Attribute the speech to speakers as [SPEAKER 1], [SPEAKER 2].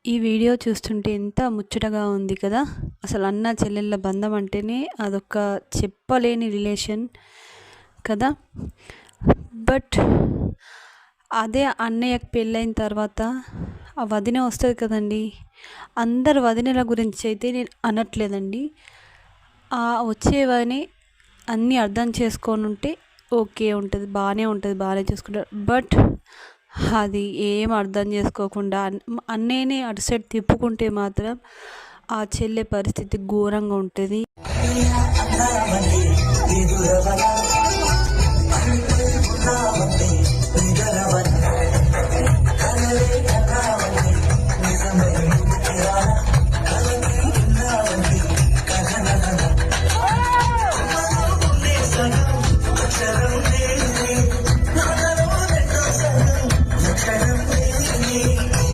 [SPEAKER 1] ఈ వీడియో చూస్తుంటే ఎంత ముచ్చటగా ఉంది కదా. అసలు అన్న చెల్లెళ్ళ బంధం అంటేనే అదొక చెప్పలేని రిలేషన్ కదా. బట్ అదే అన్నయ్యకి పెళ్ళైన తర్వాత ఆ వదిన వస్తుంది కదండి. అందరు వదినల గురించి అయితే నేను అనట్లేదండి. ఆ వచ్చేవని అన్నీ అర్థం చేసుకొని ఉంటే ఓకే ఉంటుంది, బాగానే ఉంటుంది, బాగానే చూసుకుంటారు. బట్ అది ఏం అర్థం చేసుకోకుండా అన్నయ్యని అటు సైడ్ తిప్పుకుంటే మాత్రం ఆ చెల్లె పరిస్థితి ఘోరంగా ఉంటుంది.